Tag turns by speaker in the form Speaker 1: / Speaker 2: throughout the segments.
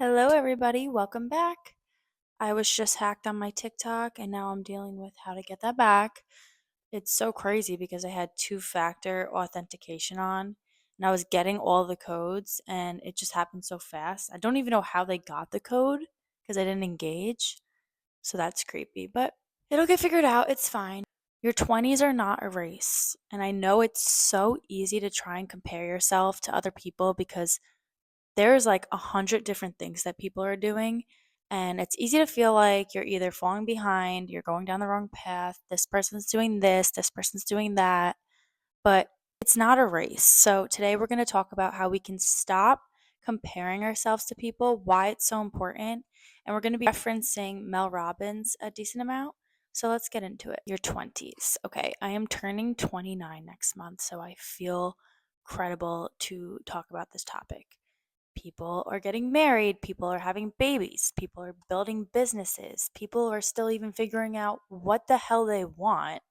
Speaker 1: Hello, everybody. Welcome back. I was just hacked on my TikTok and now I'm dealing with how to get that back. It's so crazy because I had two-factor authentication on and I was getting all the codes and it just happened so fast. I don't even know how they got the code because I didn't engage. So that's creepy, but it'll get figured out. It's fine. Your 20s are not a race. And I know it's so easy to try and compare yourself to other people because there's like 100 different things that people are doing, and it's easy to feel like you're either falling behind, you're going down the wrong path, this person's doing this person's doing that, but it's not a race. So today we're going to talk about how we can stop comparing ourselves to people, why it's so important, and we're going to be referencing Mel Robbins a decent amount. So let's get into it. Your 20s. Okay, I am turning 29 next month, so I feel credible to talk about this topic. People are getting married, people are having babies, people are building businesses, people are still even figuring out what the hell they want.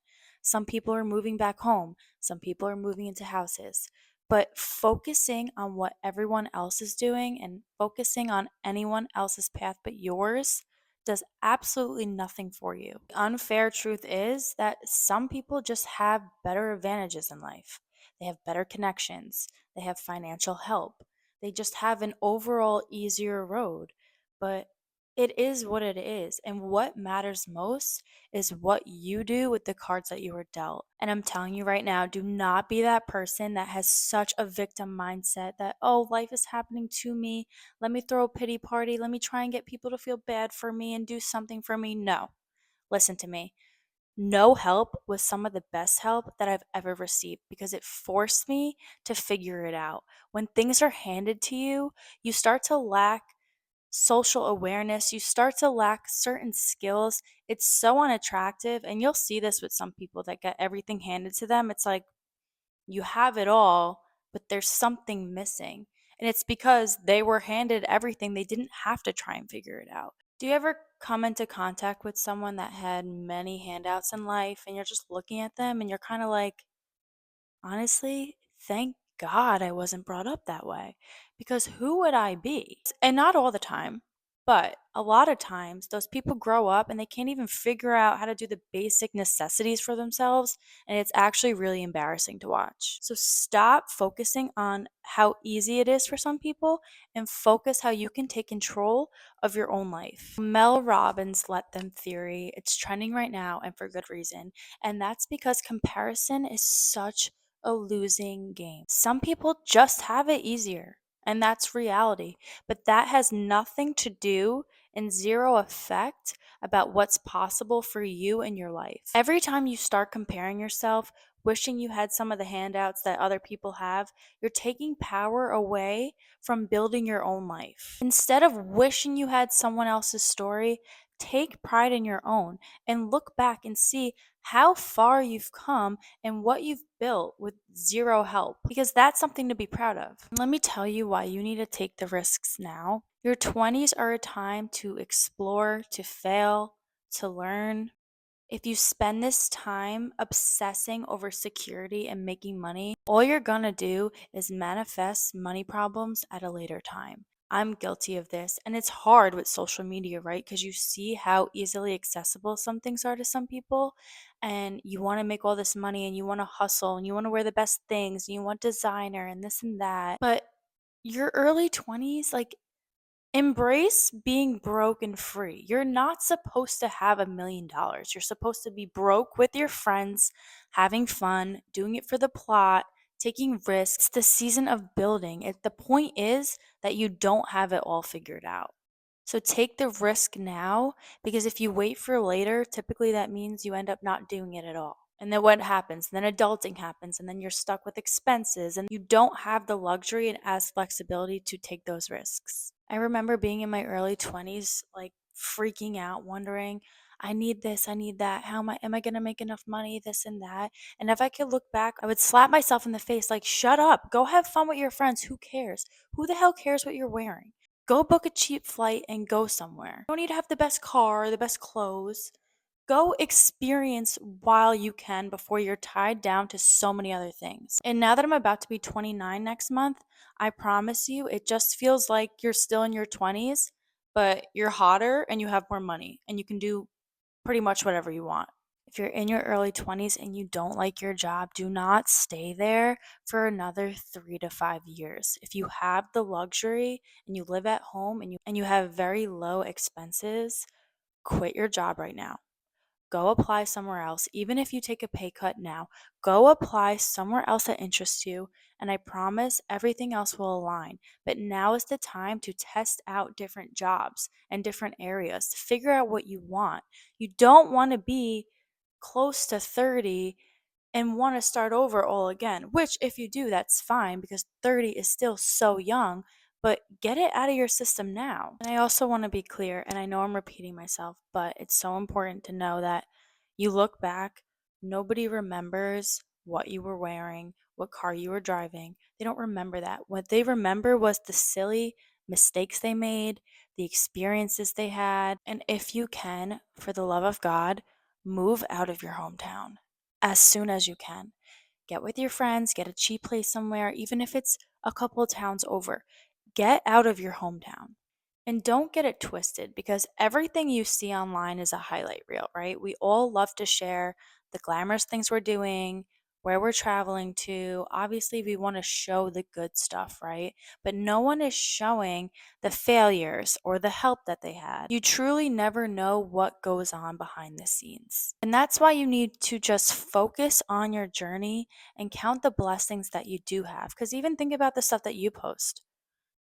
Speaker 1: Some people are moving back home, some people are moving into houses. But focusing on what everyone else is doing and focusing on anyone else's path but yours does absolutely nothing for you. The unfair truth is that some people just have better advantages in life. They have better connections, they have financial help, they just have an overall easier road. But it is what it is. And what matters most is what you do with the cards that you were dealt. And I'm telling you right now, do not be that person that has such a victim mindset that, oh, life is happening to me. Let me throw a pity party. Let me try and get people to feel bad for me and do something for me. No, listen to me. No help was some of the best help that I've ever received because it forced me to figure it out. When things are handed to you, you start to lack social awareness, you start to lack certain skills. It's so unattractive, and you'll see this with some people that get everything handed to them. It's like you have it all, but there's something missing. And it's because they were handed everything, they didn't have to try and figure it out. Do you ever come into contact with someone that had many handouts in life and you're just looking at them and you're kind of like, honestly, thank God I wasn't brought up that way because who would I be? And not all the time, but a lot of times those people grow up and they can't even figure out how to do the basic necessities for themselves. And it's actually really embarrassing to watch. So stop focusing on how easy it is for some people and focus how you can take control of your own life. Mel Robbins' Let Them theory, it's trending right now and for good reason. And that's because comparison is such a losing game. Some people just have it easier, and that's reality. But that has nothing to do and zero effect about what's possible for you in your life. Every time you start comparing yourself, wishing you had some of the handouts that other people have, you're taking power away from building your own life. Instead of wishing you had someone else's story, take pride in your own and look back and see how far you've come and what you've built with zero help, because that's something to be proud of. Let me tell you why you need to take the risks now. Your 20s are a time to explore, to fail, to learn. If you spend this time obsessing over security and making money, all you're gonna do is manifest money problems at a later time. I'm guilty of this, and it's hard with social media, right? Because you see how easily accessible some things are to some people, and you want to make all this money, and you want to hustle, and you want to wear the best things, and you want designer, and this and that. But your early 20s, like, embrace being broke and free. You're not supposed to have $1 million. You're supposed to be broke with your friends, having fun, doing it for the plot, taking risks. It's the season of building. The point is that you don't have it all figured out. So take the risk now, because if you wait for later, typically that means you end up not doing it at all. And then what happens? Then adulting happens, and then you're stuck with expenses, and you don't have the luxury and as flexibility to take those risks. I remember being in my early 20s, like freaking out, wondering, I need this, I need that. How am I going to make enough money? This and that. And if I could look back, I would slap myself in the face, like, shut up, go have fun with your friends. Who cares? Who the hell cares what you're wearing? Go book a cheap flight and go somewhere. You don't need to have the best car, the best clothes. Go experience while you can before you're tied down to so many other things. And now that I'm about to be 29 next month, I promise you, it just feels like you're still in your 20s, but you're hotter and you have more money and you can do pretty much whatever you want. If you're in your early 20s and you don't like your job, do not stay there for another 3 to 5 years. If you have the luxury and you live at home and you have very low expenses, quit your job right now. Go apply somewhere else. Even if you take a pay cut now, go apply somewhere else that interests you. And I promise everything else will align. But now is the time to test out different jobs and different areas to figure out what you want. You don't want to be close to 30 and want to start over all again, which if you do, that's fine because 30 is still so young, but get it out of your system now. And I also want to be clear, and I know I'm repeating myself, but it's so important to know that you look back, nobody remembers what you were wearing, what car you were driving. They don't remember that. What they remember was the silly mistakes they made, the experiences they had. And if you can, for the love of God, move out of your hometown as soon as you can. Get with your friends, get a cheap place somewhere, even if it's a couple of towns over. Get out of your hometown. And don't get it twisted because everything you see online is a highlight reel, right? We all love to share the glamorous things we're doing, where we're traveling to. Obviously, we want to show the good stuff, right? But no one is showing the failures or the help that they had. You truly never know what goes on behind the scenes. And that's why you need to just focus on your journey and count the blessings that you do have. Because even think about the stuff that you post.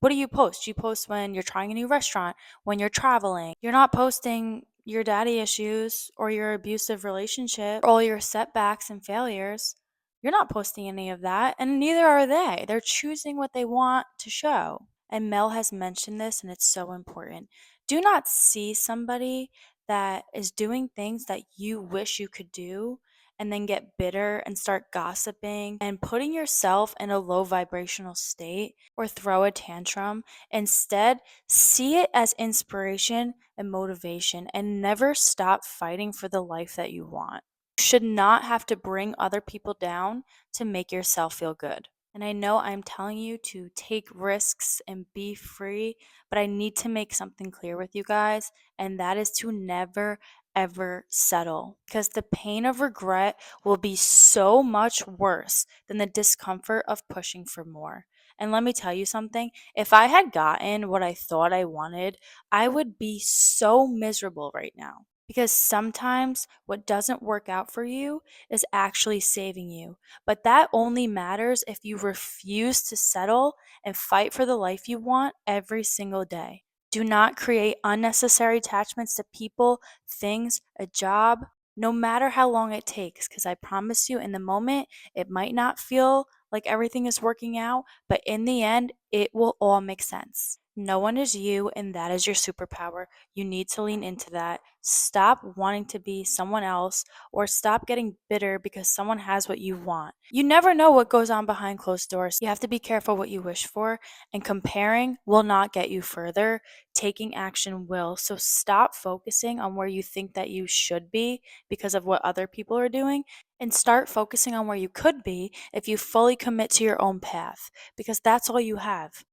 Speaker 1: What do you post? You post when you're trying a new restaurant, when you're traveling. You're not posting your daddy issues or your abusive relationship, or all your setbacks and failures. You're not posting any of that, and neither are they. They're choosing what they want to show. And Mel has mentioned this, and it's so important. Do not see somebody that is doing things that you wish you could do and then get bitter and start gossiping and putting yourself in a low vibrational state or throw a tantrum. Instead, see it as inspiration and motivation and never stop fighting for the life that you want. You should not have to bring other people down to make yourself feel good. And I know I'm telling you to take risks and be free, but I need to make something clear with you guys, and that is to never ever settle because the pain of regret will be so much worse than the discomfort of pushing for more. And let me tell you something, if I had gotten what I thought I wanted, I would be so miserable right now. Because sometimes what doesn't work out for you is actually saving you. But that only matters if you refuse to settle and fight for the life you want every single day. Do not create unnecessary attachments to people, things, a job, no matter how long it takes. Because I promise you, in the moment, it might not feel like everything is working out, but in the end, it will all make sense. No one is you, and that is your superpower. You need to lean into that. Stop wanting to be someone else or stop getting bitter because someone has what you want. You never know what goes on behind closed doors. You have to be careful what you wish for, and comparing will not get you further. Taking action will. So stop focusing on where you think that you should be because of what other people are doing and start focusing on where you could be if you fully commit to your own path because that's all you have.